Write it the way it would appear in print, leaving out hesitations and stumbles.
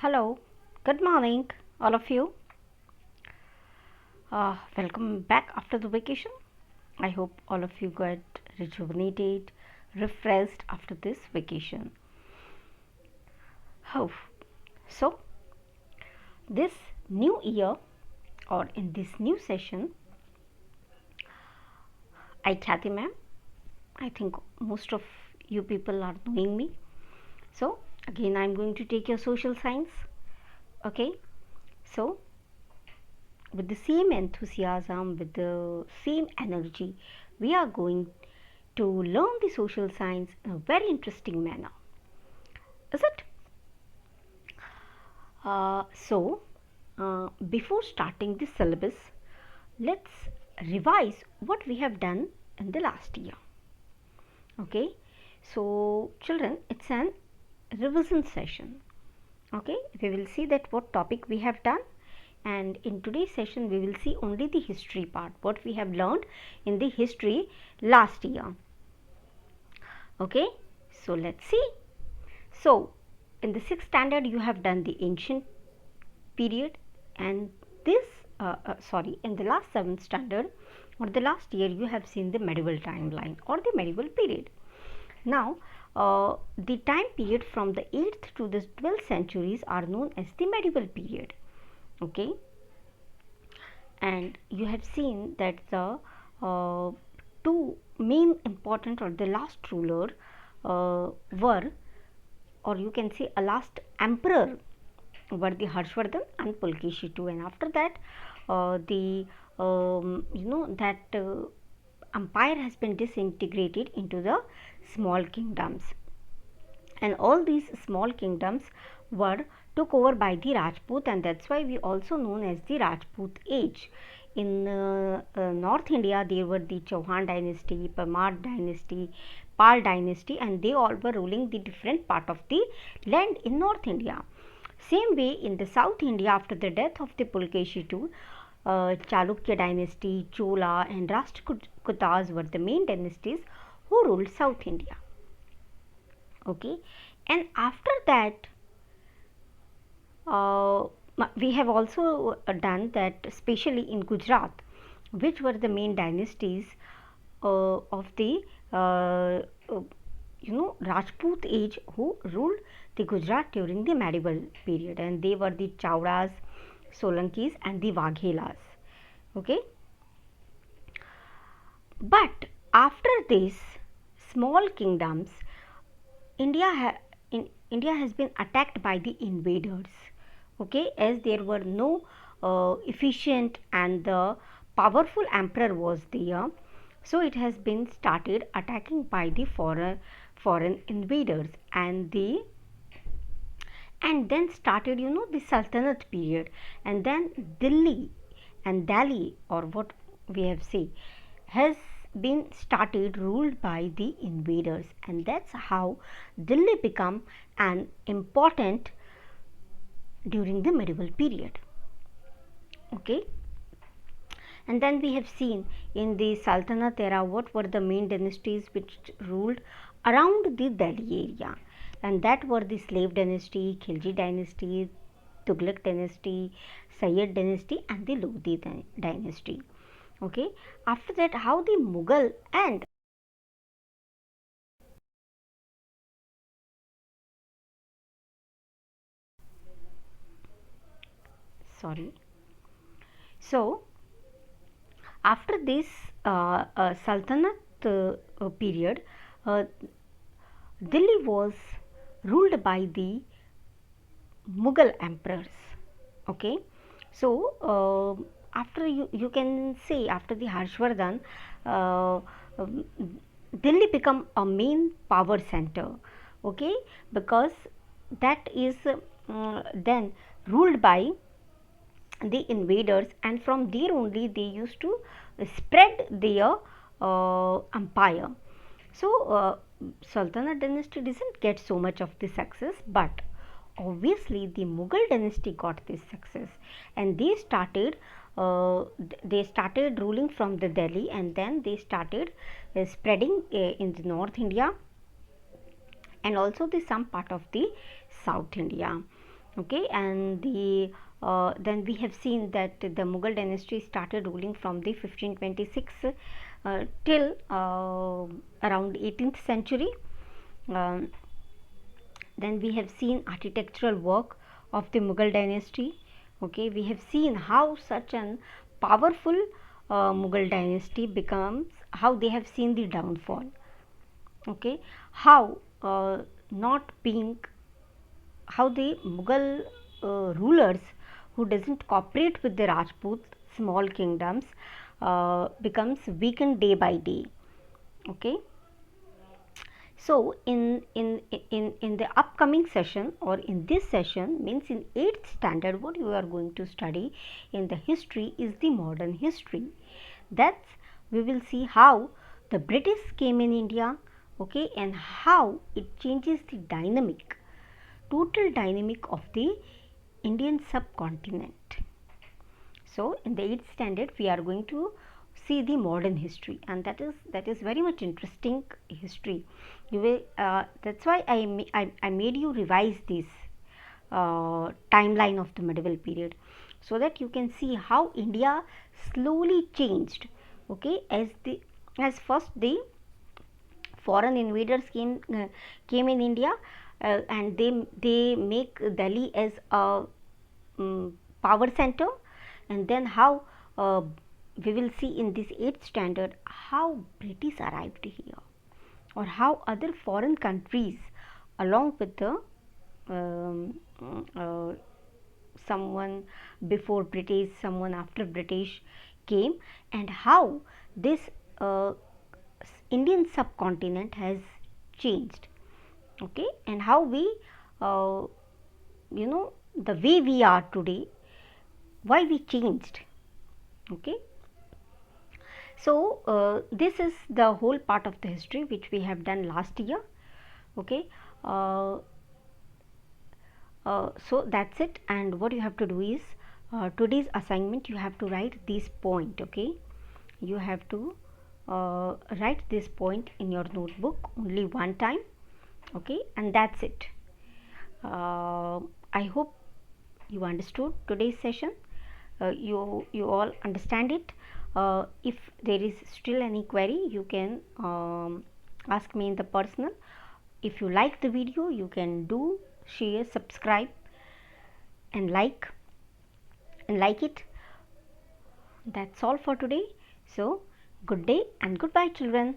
Hello, good morning, all of you. Welcome back after the vacation. I hope all of you got rejuvenated, refreshed after this vacation. Oh, so this new year or in this new session, I Khyati ma'am. I think most of you people are knowing me. So again, I'm going to take your social science. Okay, so with the same enthusiasm, with the same energy, we are going to learn the social science in a very interesting manner. Is it? Before starting the syllabus, let's revise what we have done in the last year. Okay, so children, it's an revision session. Okay, we will see that what topic we have done, and in today's session we will see only the history part, what we have learned in the history last year. Okay, so let's see. So in the 6th standard you have done the ancient period, and this in the last 7th standard or the last year you have seen the medieval timeline or the medieval period. Now the time period from the 8th to the 12th centuries are known as the medieval period. Okay, and you have seen that the two main important or the last ruler were, or you can say a last emperor, were the Harshvardhan and Pulkeshi II, and after that the that empire has been disintegrated into the small kingdoms, and all these small kingdoms were took over by the Rajput, and that's why we also known as the Rajput age. In North India there were the Chauhan dynasty, Parmar dynasty, Pal dynasty, and they all were ruling the different part of the land in North India. Same way in the South India, after the death of the Pulkeshi II, Chalukya dynasty, Chola and Rashtrakutas were the main dynasties who ruled South India. Okay, and after that we have also done that, especially in Gujarat, which were the main dynasties of the Rajput age who ruled the Gujarat during the medieval period, and they were the Chaudas, Solankis and the Vaghelas. Okay, but after this small kingdoms, India has been attacked by the invaders. Okay, as there were no efficient and the powerful emperor was there, so it has been started attacking by the foreign invaders, and then started the Sultanate period, and then Delhi, or what we have said, has been started ruled by the invaders, and that's how Delhi become an important during the medieval period. Okay, and then we have seen in the Sultanate era what were the main dynasties which ruled around the Delhi area, and that were the slave dynasty, Khilji dynasty, Tughlaq dynasty, Sayyid dynasty and the Lodi dynasty. Okay, after that how the Mughal and sorry, so after this Sultanate period, uh, Delhi was ruled by the Mughal emperors. Okay, so after you can say after the Harshvardhan, um, Delhi become a main power center. Okay, because that is then ruled by the invaders, and from there only they used to spread their empire. So Sultanate dynasty didn't get so much of the success, but obviously the Mughal dynasty got this success, and they started ruling from the Delhi, and then they started spreading in the North India and also the some part of the South India. Okay, and then we have seen that the Mughal dynasty started ruling from the 1526 till around 18th century. um, then we have seen architectural work of the Mughal dynasty. Okay, we have seen how such an powerful Mughal dynasty becomes, how they have seen the downfall. Okay, how not being, how the Mughal rulers who doesn't cooperate with the Rajput small kingdoms becomes weakened day by day. Okay, so in the upcoming session, or in this session, means in 8th standard, what you are going to study in the history is the modern history. That's, we will see how the British came in India. Okay, and how it changes the dynamic, total dynamic of the Indian subcontinent. So in the 8th standard we are going to see the modern history, and that is very much interesting history. You will that's why I made you revise this timeline of the medieval period, so that you can see how India slowly changed. Okay, as first the foreign invaders came in India, and they make Delhi as a power center. And then how we will see in this 8th standard how British arrived here, or how other foreign countries along with the um, uh, someone before British, someone after British came, and how this uh, Indian subcontinent has changed. Okay, and how we, uh, the way we are today, why we changed. Okay, so this is the whole part of the history which we have done last year. Okay, uh, so that's it, and what you have to do is, today's assignment you have to write this point. Okay, you have to write this point in your notebook only one time. Okay, and that's it. I hope you understood today's session. You all understand it. If there is still any query, you can ask me in the personal. If you like the video, you can do share, subscribe, and like it. That's all for today. So good day and goodbye, children.